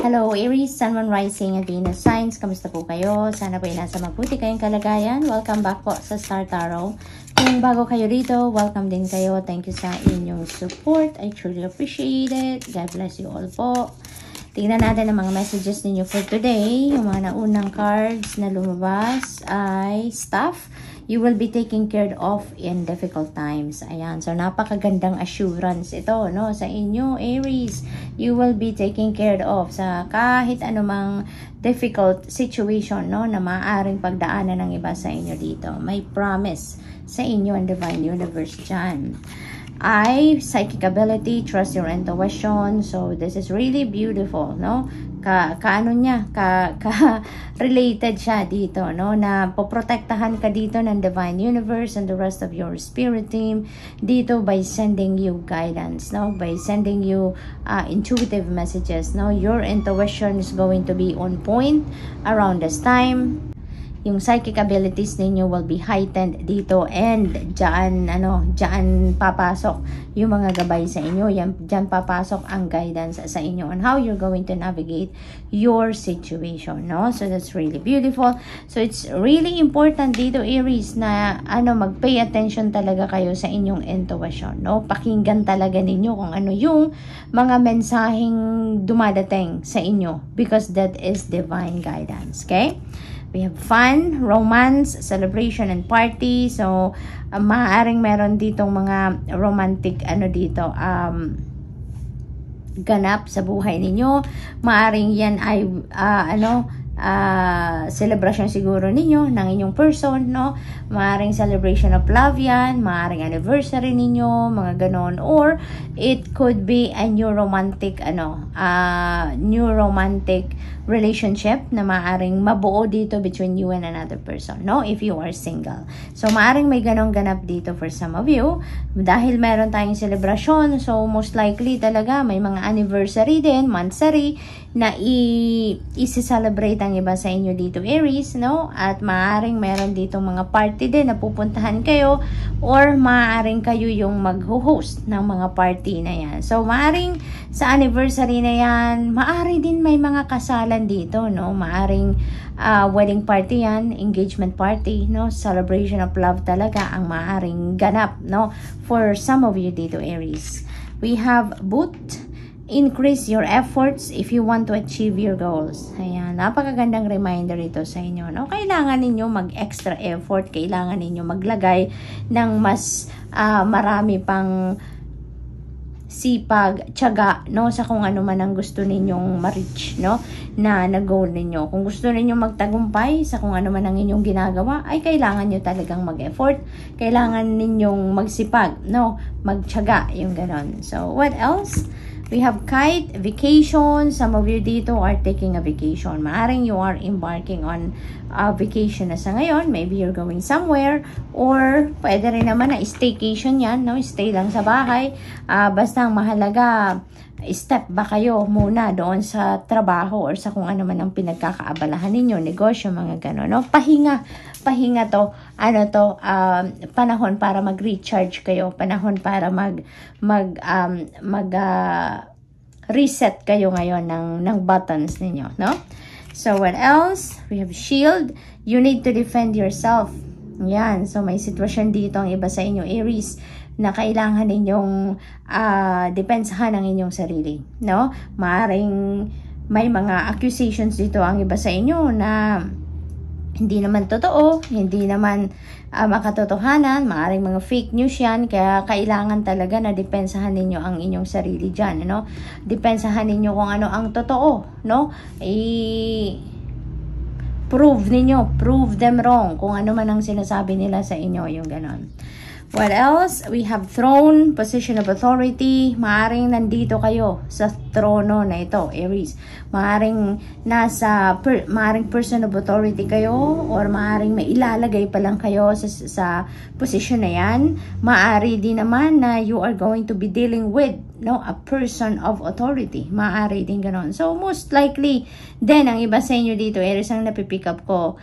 Hello Aries, Sun, Moon, Rising, and Venus signs. Kamusta po kayo? Sana po ay nasa mabuti kayong kalagayan. Welcome back po sa Star Tarot. Kung bago kayo rito, welcome din kayo. Thank you sa inyong support. I truly appreciate it. God bless you all po. Tingnan natin ang mga messages ninyo for today. Yung mga naunang cards na lumabas ay staff. You will be taken care of in difficult times. Ayan. So, napakagandang assurance ito, no? Sa inyo, Aries. You will be taken care of sa kahit anumang difficult situation, no? Na maaaring pagdaanan ng iba sa inyo dito. May promise sa inyo ang Divine Universe dyan. Psychic ability, trust your intuition. So, this is really beautiful, no? Related siya dito, no? Na poprotektahan ka dito ng Divine Universe and the rest of your spirit team dito by sending you guidance, no? By sending you intuitive messages, no? Your intuition is going to be on point around this time. Yung psychic abilities ninyo will be heightened dito, and dyan papasok yung mga gabay sa inyo. Dyan papasok ang guidance sa inyo on how you're going to navigate your situation, no? So that's really beautiful. So it's really important dito, Aries, na mag-pay attention talaga kayo sa inyong intuition, no? Pakinggan talaga ninyo kung ano yung mga mensaheng dumadating sa inyo, because that is divine guidance, okay? We have fun, romance, celebration, and party. So, maaaring meron ditong mga romantic, ganap sa buhay ninyo. Maaaring yan ay, celebration siguro ninyo ng inyong person, no? Maaaring celebration of love yan, maaaring anniversary ninyo, mga ganon. Or, it could be a new romantic, relationship na maaaring mabuo dito between you and another person, no? If you are single. So, maaaring may ganong ganap dito for some of you. Dahil meron tayong celebration, so most likely talaga may mga anniversary din, monthsary, na i-celebrate ang iba sa inyo dito, Aries, no? At maaaring meron dito mga party din na pupuntahan kayo, or maaaring kayo yung mag-host ng mga party na yan. So, maaaring sa anniversary na yan, maaaring din may mga kasalan dito, no? Maaring wedding party yan, engagement party, no? Celebration of love talaga ang maaring ganap, no? For some of you dito, Aries. We have boot. Increase your efforts if you want to achieve your goals. Ayan, napakagandang reminder ito sa inyo, no? Kailangan ninyo mag-extra effort, kailangan ninyo maglagay ng mas marami pang sipag, tiyaga, no, sa kung ano man ang gusto ninyong ma-reach, no, na goal ninyo. Kung gusto ninyong magtagumpay sa kung ano man ang inyong ginagawa, ay kailangan nyo talagang mag-effort, kailangan ninyong magsipag, no, magtiyaga, yung ganon. So, what else? We have kite, vacation. Some of you dito are taking a vacation. Maaring you are embarking on a vacation na sa ngayon. Maybe you're going somewhere. Or, pwede rin naman na staycation yan, no? Stay lang sa bahay. Basta ang mahalaga, step ba kayo muna doon sa trabaho or sa kung ano man ang pinagkakaabalahan ninyo, negosyo, mga gano'n, no? Pahinga to, panahon para mag-recharge kayo, panahon para reset kayo ngayon ng buttons ninyo, no? So, what else? We have shield. You need to defend yourself. Yan. So, may sitwasyon dito ang iba sa inyo, Aries, na kailangan ninyong depensahan ang inyong sarili, no? Maaring may mga accusations dito ang iba sa inyo na hindi naman totoo, hindi naman makatotohanan, maaaring mga fake news yan, kaya kailangan talaga na depensahan ninyo ang inyong sarili dyan, no? Depensahan ninyo kung ano ang totoo, no? Prove them wrong, kung ano man ang sinasabi nila sa inyo, yung ganon. What else? We have throne, position of authority. Maaring nandito kayo sa trono na ito, Aries. Maaring maaring person of authority kayo, or maaring may ilalagay pa lang kayo sa position na yan. Maari din naman na you are going to be dealing with, no, a person of authority. Maari din ganon. So, most likely, then, ang iba sa inyo dito, Aries, ang napipick up ko,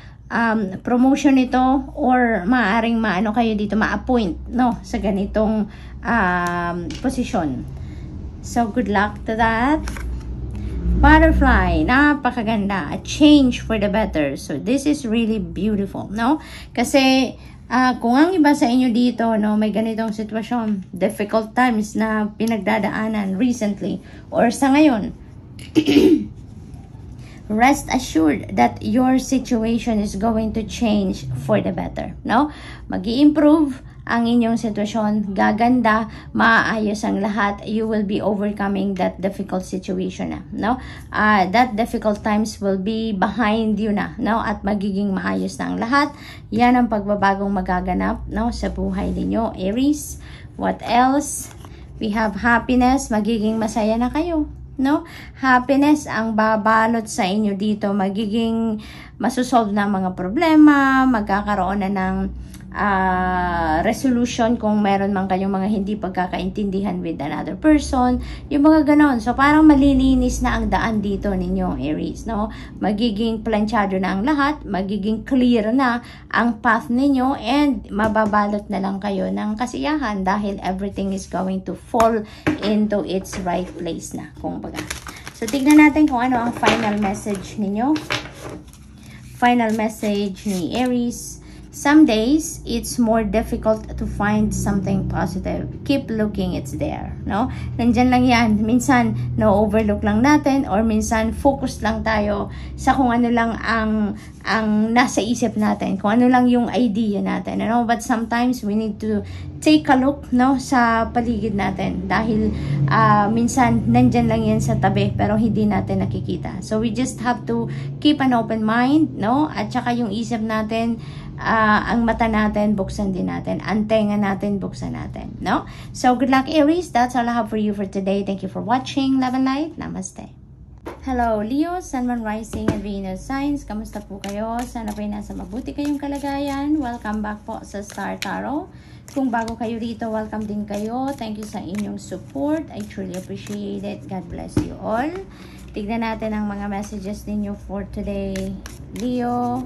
promotion ito, or maaring kayo dito ma-appoint, no, sa ganitong posisyon. So good luck to that. Butterfly, napakaganda. A change for the better. So, this is really beautiful, no? Kasi, kung ang iba sa inyo dito, no, may ganitong sitwasyon, difficult times na pinagdadaanan recently, or sa ngayon, rest assured that your situation is going to change for the better, no? Mag-i-improve ang inyong sitwasyon, gaganda, maayos ang lahat, you will be overcoming that difficult situation na, no? That difficult times will be behind you na, no? At magiging maayos na ang lahat. Yan ang pagbabagong magaganap, no? Sa buhay ninyo, Aries. What else? We have happiness, magiging masaya na kayo, no? Happiness ang babalot sa inyo dito, magiging masusolve na mga problema, magkakaroon na ng resolution kung meron man kayong mga hindi pagkakaintindihan with another person, yung mga ganon. So, parang malilinis na ang daan dito ninyo, Aries, no? Magiging planchado na ang lahat, magiging clear na ang path ninyo, and mababalot na lang kayo ng kasiyahan dahil everything is going to fall into its right place na, kung baga. So, tignan natin kung ano ang final message ninyo. Final message ni Aries. Some days, it's more difficult to find something positive. Keep looking, it's there, no? Nandyan lang yan. Minsan, no-overlook lang natin, or minsan, focus lang tayo sa kung ano lang ang nasa isip natin, kung ano lang yung idea natin, you know? But sometimes, we need to take a look, no, sa paligid natin. Dahil, minsan, nandyan lang yan sa tabi, pero hindi natin nakikita. So, we just have to keep an open mind, no? At saka yung isip natin, ang mata natin, buksan din natin. Ang tenga natin, buksan natin, no? So, good luck, Aries. That's all I have for you for today. Thank you for watching. Love and light. Namaste. Hello, Leo, Sun, Moon, Rising, and Venus signs. Kamusta po kayo? Sana po nasa mabuti kayong kalagayan. Welcome back po sa Star Tarot. Kung bago kayo rito, welcome din kayo. Thank you sa inyong support. I truly appreciate it. God bless you all. Tignan natin ang mga messages ninyo for today, Leo.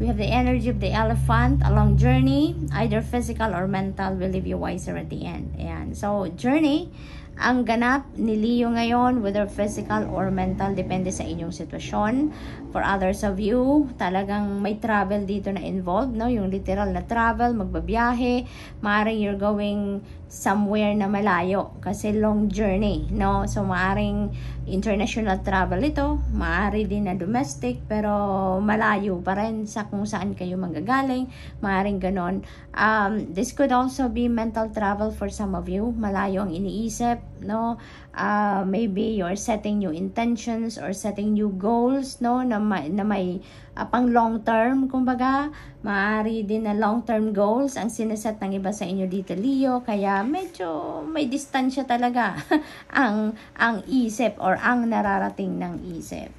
We have the energy of the elephant, a long journey, either physical or mental, will leave you wiser at the end. Ayan. So, journey, ang ganap ni Leo ngayon, whether physical or mental, depende sa inyong sitwasyon. For others of you, talagang may travel dito na involved, no? Yung literal na travel, magbabiyahe, maaaring you're going somewhere na malayo kasi long journey, no? So, maaaring international travel ito, maaari din na domestic, pero malayo pa rin sa kung saan kayo manggagaling, maaaring ganon. This could also be mental travel for some of you, malayo ang iniisip, no? Maybe you're setting new intentions or setting new goals, no? Na may pang long term, kumbaga, maaari din na long term goals ang sineset ng iba sa inyo dito, Leo, kaya medyo may distansya talaga ang isip or ang nararating ng isip.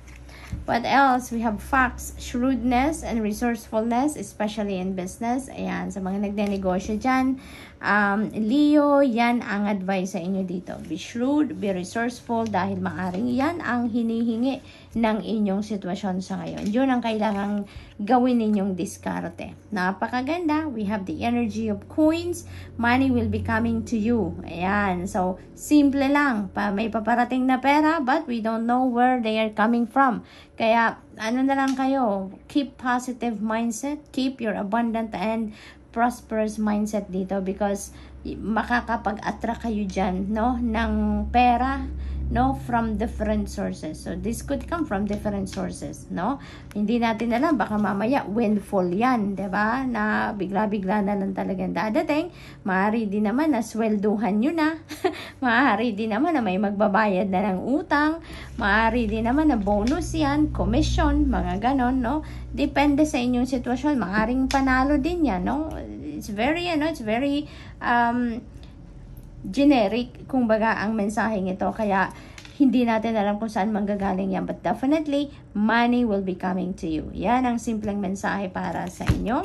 What else? We have facts, shrewdness, and resourcefulness, especially in business. Ayan, sa mga nagnenegosyo dyan. Leo, yan ang advice sa inyo dito. Be shrewd, be resourceful, dahil maaring yan ang hinihingi ng inyong sitwasyon sa ngayon. Yun ang kailangang gawin ninyong diskarte. Napakaganda. We have the energy of coins. Money will be coming to you. Ayan. So, simple lang. May paparating na pera, but we don't know where they are coming from. Kaya, ano na lang kayo, keep positive mindset, keep your abundant and prosperous mindset dito, because makakapag-attract kayo dyan, no, ng pera, no, from different sources. So, this could come from different sources, no? Hindi natin alam, baka mamaya windfall yan, diba? Na bigla-bigla na lang talagang dadating. Maaari din naman na swelduhan nyo na. Maaari din naman na may magbabayad na ng utang. Maaari din naman na bonus yan, commission, mga ganon, no? Depende sa inyong sitwasyon. Maaaring panalo din yan, no? It's very, it's very, generic, kumbaga, ang mensaheng ito. Kaya, hindi natin alam kung saan manggagaling yan. But definitely, money will be coming to you. Yan ang simpleng mensahe para sa inyo.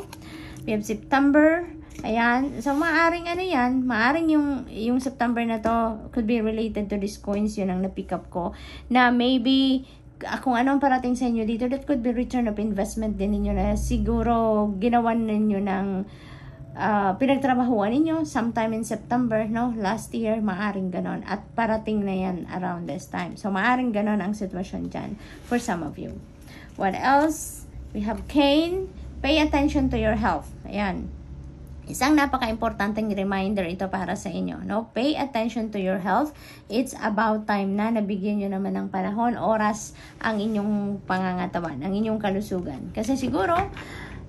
We have September. Ayan. So, maaring ano yan. Maaring yung September na to could be related to these coins. Yun ang na-pick up ko. Na maybe, kung anong parating sa inyo dito, that could be return of investment din ninyo na siguro ginawan ninyo ng pinagtrabahuan ninyo sometime in September, no? Last year, maaring ganon. At parating na yan around this time. So, maaring ganon ang sitwasyon dyan for some of you. What else? We have Cain. Pay attention to your health. Ayan. Isang napaka-importanteng reminder ito para sa inyo, no? Pay attention to your health. It's about time na nabigyan nyo naman ng panahon, oras ang inyong pangangatawan, ang inyong kalusugan. Kasi siguro,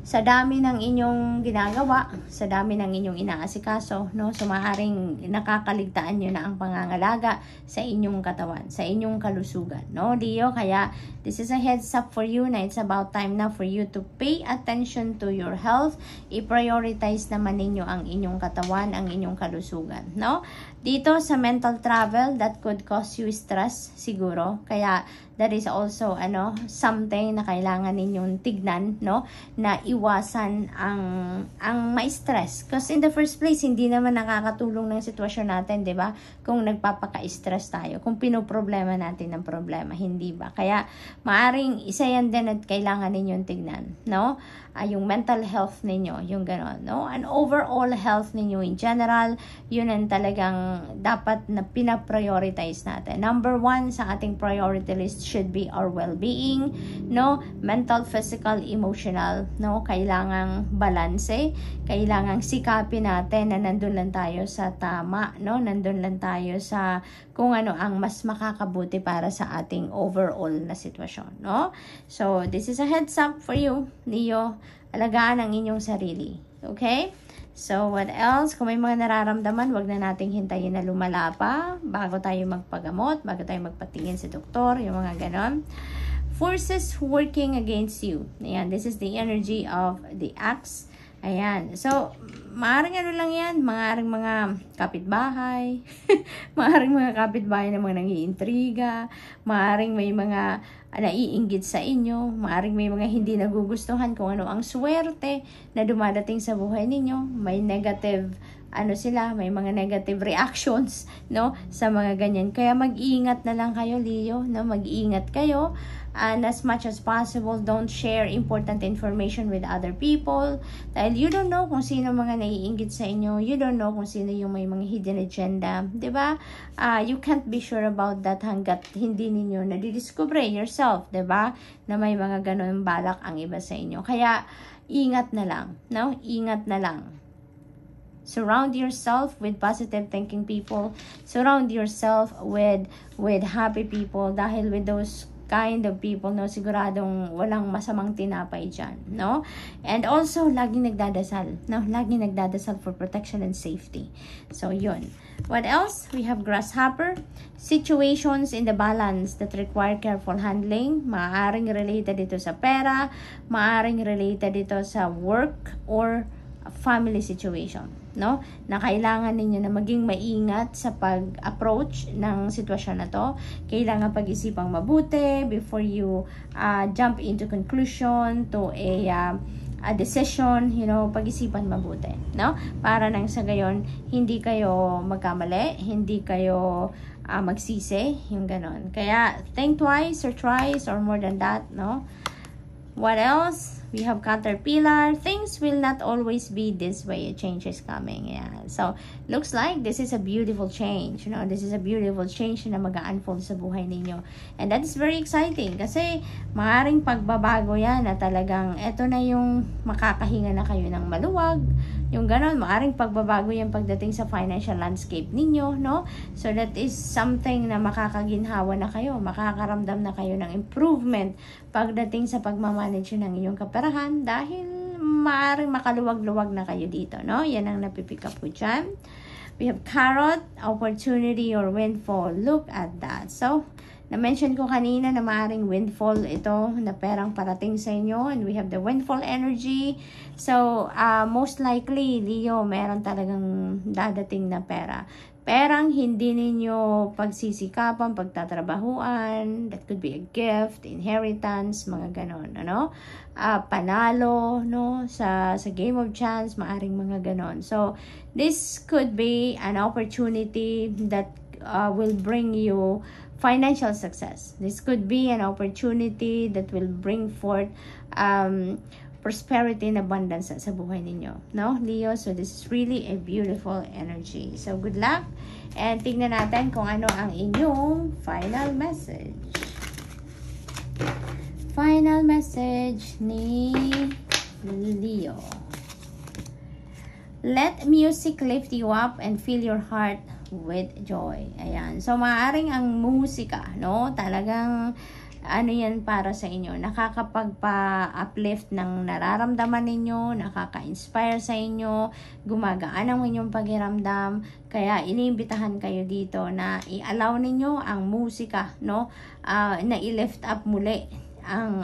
sa dami ng inyong ginagawa, sa dami ng inyong inaasikaso, no? So, maaaring nakakaligtaan nyo na ang pangangalaga sa inyong katawan, sa inyong kalusugan, no, Leo? Kaya, this is a heads up for you na it's about time na for you to pay attention to your health. I-prioritize naman ninyo ang inyong katawan, ang inyong kalusugan, no? Dito sa mental travel, that could cause you stress, siguro. Kaya, that is also, something na kailangan ninyong tignan, no? Na iwasan ang ma-stress. Because in the first place, hindi naman nakakatulong ng sitwasyon natin, di ba? Kung nagpapaka-stress tayo, kung pinoproblema natin ng problema, hindi ba? Kaya, maaring isa yan din at kailangan ninyong tignan, no? Yung mental health ninyo, yung gano'n, no? And overall health ninyo in general, yun ang talagang dapat na pinaprioritize natin. Number 1 sa ating priority list should be our well-being, no? Mental, physical, emotional, no? Kailangang balanse, kailangang sikapin natin na nandun lang tayo sa tama, no? Nandun lang tayo sa kung ano ang mas makakabuti para sa ating overall na sitwasyon, no? So, this is a heads up for you, Leo. Alagaan ang inyong sarili. Okay? So, what else? Kung may mga nararamdaman, wag na nating hintayin na lumala pa bago tayo magpagamot, bago tayo magpatingin sa doktor, yung mga ganon. Forces working against you. Ayan, this is the energy of the axe. Ayan. So, maaring lang yan, maaring mga kapitbahay, maaring mga kapitbahay na mga nangiintriga, maaring may mga naiinggit sa inyo, maaring may mga hindi nagugustuhan kung ano ang swerte na dumadating sa buhay ninyo, may negative may mga negative reactions, no, sa mga ganyan. Kaya mag-iingat na lang kayo, Leo, no, mag-iingat kayo. And as much as possible, don't share important information with other people. Dahil you don't know kung sino mga naiinggit sa inyo. You don't know kung sino yung may mga hidden agenda. Diba? You can't be sure about that hanggat hindi ninyo nadidiscover yourself. Diba? Na may mga ganun balak ang iba sa inyo. Kaya, ingat na lang. No? Ingat na lang. Surround yourself with positive thinking people. Surround yourself with happy people. Dahil with those kind of people, no, siguradong walang masamang tinapay dyan, no? And also, laging nagdadasal, no? Laging nagdadasal for protection and safety. So, yun. What else? We have grasshopper. Situations in the balance that require careful handling. Maaring related dito sa pera, maaring related dito sa work or family situation, no? Na kailangan ninyo na maging maingat sa pag-approach ng sitwasyon na to. Kailangan pag-isipang mabuti before you jump into conclusion to a decision, pag-isipan mabuti, no? Para nang sa gayon, hindi kayo magkamali, hindi kayo magsisi, yung ganon. Kaya, think twice or thrice or more than that, no? What else? We have caterpillar. Things will not always be this way. A change is coming. Yeah. So, looks like this is a beautiful change. This is a beautiful change na mag-unfold sa buhay ninyo. And that is very exciting. Kasi, maaaring pagbabago yan na talagang eto na yung makakahinga na kayo ng maluwag. Yung ganon, maaaring pagbabago yan pagdating sa financial landscape ninyo, no? So, that is something na makakaginhawa na kayo. Makakaramdam na kayo ng improvement pagdating sa pagmamanage ng inyong kaperahan dahil maaaring makaluwag-luwag na kayo dito, no? Yan ang napipick up ko dyan. We have carrot, opportunity or windfall. Look at that. So, na-mention ko kanina na maaaring windfall ito na perang parating sa inyo. And we have the windfall energy. So, most likely, Leo, meron talagang dadating na pera. Perang hindi ninyo pagsisikapan, pagtatrabahuan, that could be a gift, inheritance, mga ganon, panalo, no, sa game of chance, maaring mga ganon. So, this could be an opportunity that will bring you financial success. This could be an opportunity that will bring forth prosperity and abundance sa buhay ninyo, no, Leo? So this is really a beautiful energy. So good luck, and tingnan natin kung ano ang inyong final message. Final message ni Leo. Let music lift you up and fill your heart with joy. Ayan. So maaring ang musika, no, talagang ano yan para sa inyo, nakakapagpa-uplift ng nararamdaman ninyo, nakaka-inspire sa inyo, gumagaan ang inyong pakiramdam. Kaya iniimbitahan kayo dito na i-allow ninyo ang musika, no, na i-lift up muli ang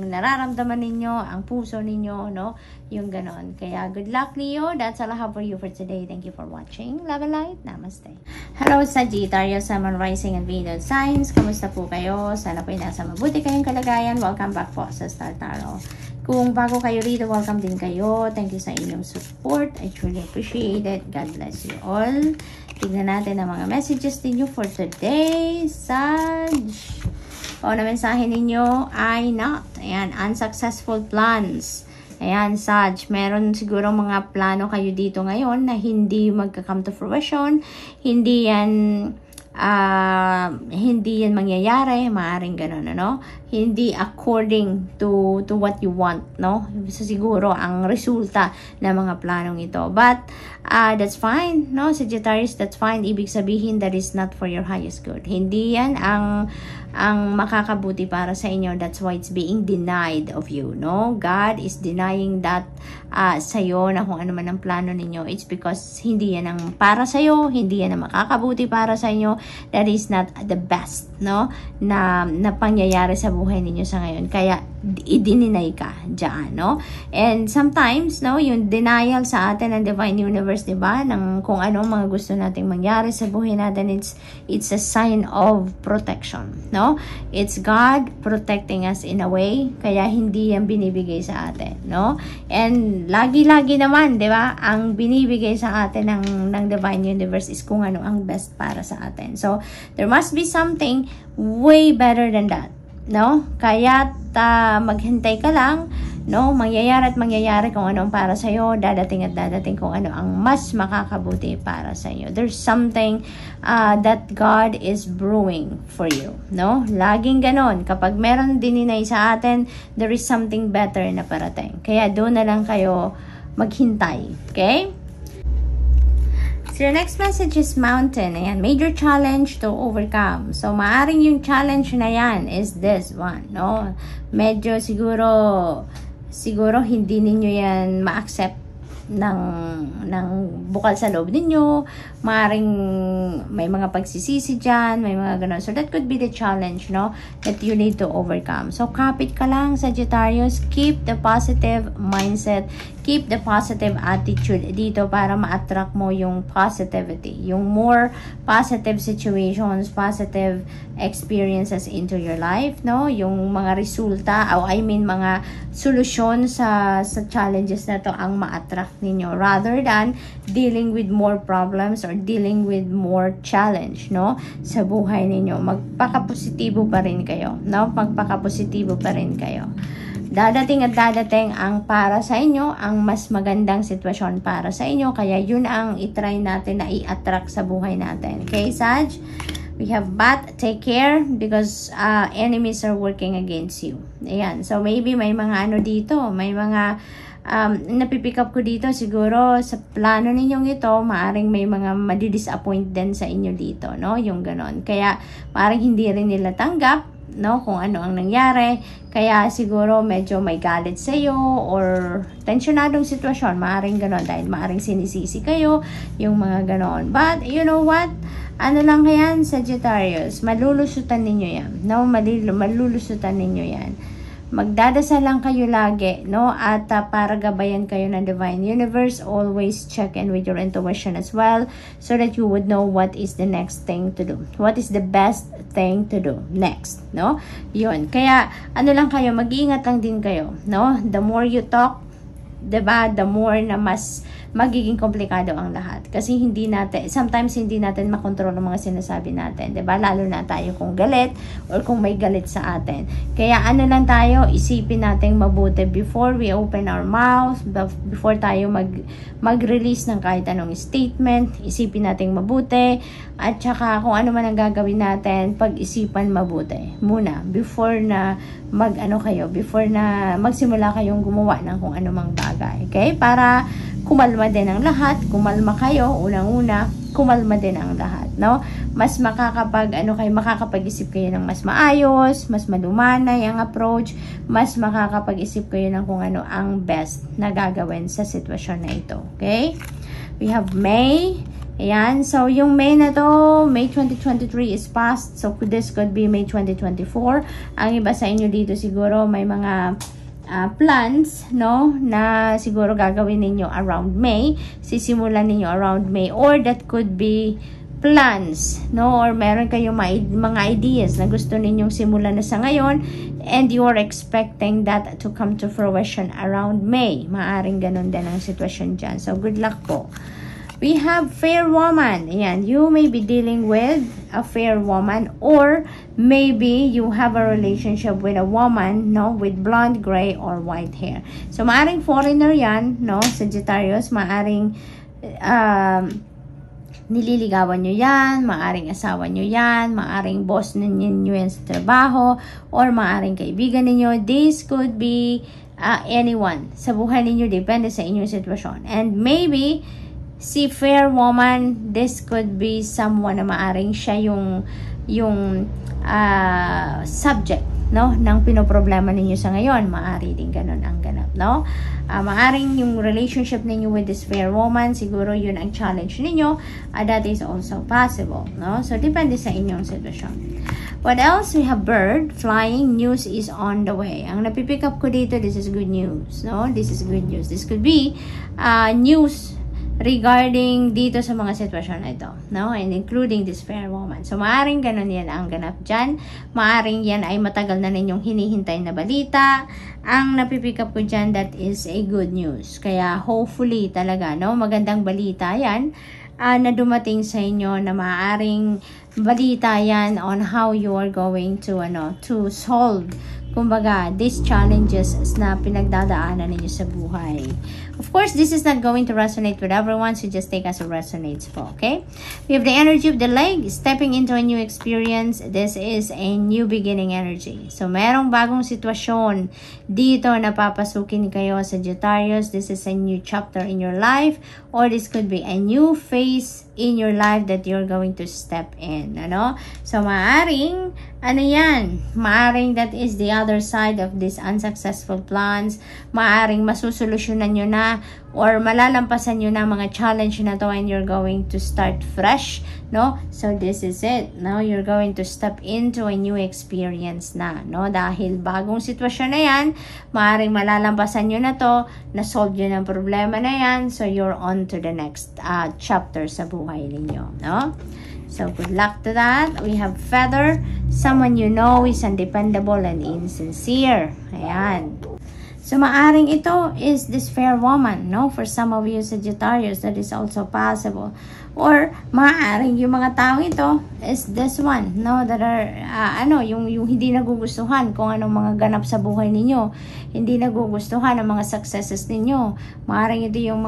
nararamdaman ninyo, ang puso ninyo, no, yung ganon. Kaya good luck, Leo. That's all I have for you for today. Thank you for watching. Love and light. Namaste. Hello, Sagittarius, Sun, Rising, and Venus signs. Kamusta po kayo? Sana po nasa mabuti kayong kalagayan. Welcome back po sa Star Tarot. Kung bago kayo rito, welcome din kayo. Thank you sa inyong support. I truly appreciate it. God bless you all. Tignan natin ang mga messages ninyo for today. Sag. O na mensahe ninyo ay not. Ayan, unsuccessful plans. Ayan, Sag, meron siguro mga plano kayo dito ngayon na hindi magka-come to fruition. Hindi yan mangyayari, maaaring ganun, ano? Hindi according to what you want, no? So, siguro ang resulta ng mga planong ito. But that's fine, no? Sagittarius, that's fine. Ibig sabihin that is not for your highest good. Hindi yan ang makakabuti para sa inyo. That's why it's being denied of you, no? God is denying that sa'yo na kung ano man ang plano ninyo. It's because hindi yan ang para sa'yo, hindi yan ang makakabuti para sa inyo. That is not the best, no? Na pangyayari sa buhay ninyo sa ngayon. Kaya i-deny ka dyan, no? And sometimes, no, yung denial sa atin ng Divine Universe, diba? Ng kung ano mga gusto nating mangyari sa buhay natin, it's a sign of protection, no? It's God protecting us in a way, kaya hindi yan binibigay sa atin, no? And lagi-lagi naman, di ba? Ang binibigay sa atin ng Divine Universe is kung ano ang best para sa atin. So, there must be something way better than that, no? Kaya maghintay ka lang, no? Mangyayari at mangyayari kung ano ang para sa'yo, dadating at dadating kung ano ang mas makakabuti para sa iyo. There's something that God is brewing for you, no? Laging ganon. Kapag meron dininay sa atin, there is something better na parating. Kaya doon na lang kayo maghintay, okay? So, your next message is mountain. Ayan, major challenge to overcome. So, maaring yung challenge na yan is this one, no? Medyo siguro hindi ninyo yan ma-accept ng bukal sa loob ninyo. Maaring may mga pagsisisi dyan, may mga ganun. So, that could be the challenge, no? That you need to overcome. So, kapit ka lang, Sagittarius. Keep the positive mindset. Keep the positive attitude dito para ma-attract mo yung positivity. Yung more positive situations, positive experiences into your life, no? Yung mga resulta, mga solusyon sa challenges na to ang ma-attract ninyo rather than dealing with more problems or dealing with more challenge, no? Sa buhay ninyo. Magpaka-positibo pa rin kayo, no? Magpaka-positibo pa rin kayo. Dadating at dadating ang para sa inyo, ang mas magandang sitwasyon para sa inyo. Kaya yun ang itry natin na i-attract sa buhay natin. Okay, Sag? We have but take care because enemies are working against you. Ayan. So, maybe may mga ano dito, may mga napipick up ko dito siguro sa plano ninyong ito, maaring may mga madi-disappoint din sa inyo dito, no? Yung ganon. Kaya, maaring hindi rin nila tanggap, no, kung ano ang nangyari. Kaya siguro medyo may galit sa iyo or tensionadong sitwasyon, maaring ganon dahil maaring sinisisi kayo, yung mga ganon. But you know what? Ano lang yan, Sagittarius, malulusutan ninyo yan, no? Malulusutan ninyo yan. Magdadasal lang kayo lagi, no? At para gabayan kayo ng Divine Universe, always check in with your intuition as well so that you would know what is the next thing to do. What is the best thing to do next, no? Yun. Kaya, ano lang kayo, mag-iingat lang din kayo, no? The more you talk, diba? The more na mas magiging komplikado ang lahat. Kasi sometimes hindi natin makontrol ang mga sinasabi natin, 'di ba? Lalo na tayo kung galit or kung may galit sa atin. Kaya ano lang tayo, isipin natin mabuti before we open our mouth, before tayo mag-release ng kahit anong statement, isipin natin mabuti, at saka kung ano man ang gagawin natin, pag-isipan mabuti muna before na before na magsimula kayong gumawa ng kung anumang bagay. Okay? Para kumalma din ang lahat, kumalma kayo, unang-una, kumalma din ang lahat, no? Mas makakapag-isip kayo ng mas maayos, mas malumanay ang approach, mas makakapag-isip kayo ng kung ano ang best na gagawin sa sitwasyon na ito. Okay? We have May. Ayan, so yung May na to, May 2023 is past, so this could be May 2024. Ang iba sa inyo dito siguro may mga plans, no, na siguro gagawin ninyo around May, sisimulan ninyo around May, or that could be plans, no, or meron kayong mga ideas na gusto ninyong simulan na sa ngayon, and you are expecting that to come to fruition around May. Maaring ganun din ang sitwasyon dyan, so good luck po. We have fair woman. Ayan, you may be dealing with a fair woman, or maybe you have a relationship with a woman, no, with blonde, gray, or white hair. So, maaring foreigner yan, no, Sagittarius, maaring nililigawan nyo yan, maaring asawa nyo yan, maaring boss ninyo yan sa trabaho, or maaring kaibigan ninyo. This could be anyone sa buhay ninyo, depende sa inyong sitwasyon. And maybe si fair woman, this could be someone na maaring siya yung subject, no, ng pinoproblema ninyo sa ngayon. Maari din ganun ang ganap, no? Maaring yung relationship ninyo with this fair woman, siguro yun ang challenge ninyo. That is also possible, no? So, depende sa inyong sitwasyon. What else? We have bird flying. News is on the way. Ang napipick up ko dito, this is good news, no? This is good news. This could be news regarding dito sa mga sitwasyon na ito, no? And including this fair woman. So, maaring ganun yan ang ganap dyan. Maaring yan ay matagal na ninyong hinihintay na balita. Ang napipick up ko dyan, that is a good news. Kaya, hopefully talaga, no? Magandang balita yan na dumating sa inyo, na maaring balita yan on how you are going to, to solve, kumbaga, these challenges na pinagdadaanan ninyo sa buhay. Of course, this is not going to resonate with everyone, so just take as it resonates po, okay? We have the energy of the leg, stepping into a new experience. This is a new beginning energy. So, merong bagong sitwasyon dito na papasukin kayo, Sagittarius. This is a new chapter in your life, or this could be a new phase in your life that you're going to step in, ano? So, maaring, maaring that is the other side of these unsuccessful plans. Maaring masusolusyonan nyo na, or malalampasan nyo na mga challenge na to, and you're going to start fresh, no? So, this is it. Now, you're going to step into a new experience na, no? Dahil bagong sitwasyon na yan, maaring malalampasan nyo na to, na-solve nyo ng problema na yan, so you're on to the next chapter sa buhay ninyo, no? So, good luck to that. We have feather. Someone you know is undependable and insincere. Ayan. So, maaring ito is this fair woman, no? For some of you Sagittarius, that is also possible. Or, maaring yung mga tao ito is this one, no? That are, yung hindi nagugustuhan kung anong mga ganap sa buhay ninyo. Hindi nagugustuhan ang mga successes ninyo. Maaring ito yung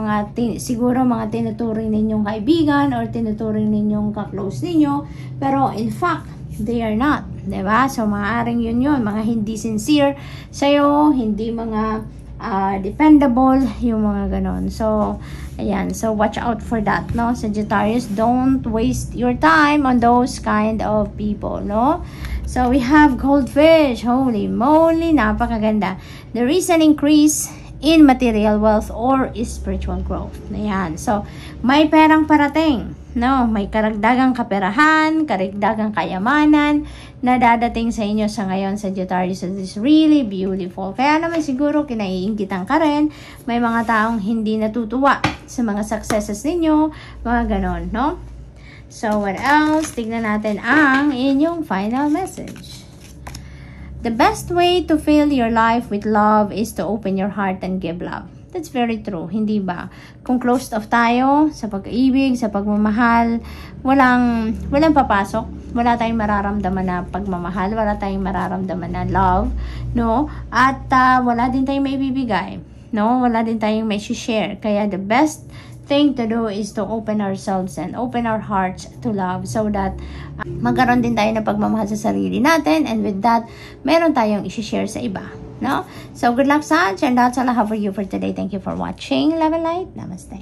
siguro mga tinuturing ninyong kaibigan or tinuturing ninyong ka-close ninyo. Pero, in fact, they are not, diba? So, maaaring yun, mga hindi sincere sa'yo, hindi mga dependable, yung mga ganon. So, ayan. So, watch out for that, no? Sagittarius, don't waste your time on those kind of people, no? So, we have goldfish. Holy moly, napakaganda. There is an increase in material wealth or spiritual growth. Ayan. So, may perang parating, no? May karagdagang kaperahan, karagdagang kayamanan na dadating sa inyo sa ngayon, Sagittarius. It is really beautiful. Kaya naman siguro kinaiinggitan ka rin. May mga taong hindi natutuwa sa mga successes ninyo, mga ganon, no? So, what else? Tignan natin ang inyong final message. The best way to fill your life with love is to open your heart and give love. That's very true, hindi ba? Kung closed off tayo sa pag-ibig, sa pagmamahal, walang papasok. Wala tayong mararamdaman na pagmamahal, wala tayong mararamdaman na love, no? At wala din tayong maibibigay, no? Wala din tayong may share. Kaya the best thing to do is to open ourselves and open our hearts to love so that magkaroon din tayo ng pagmamahal sa sarili natin, and with that, meron tayong i-share sa iba, no? So, good luck, Sag, and that's all I have for you for today. Thank you for watching. Love and light. Namaste.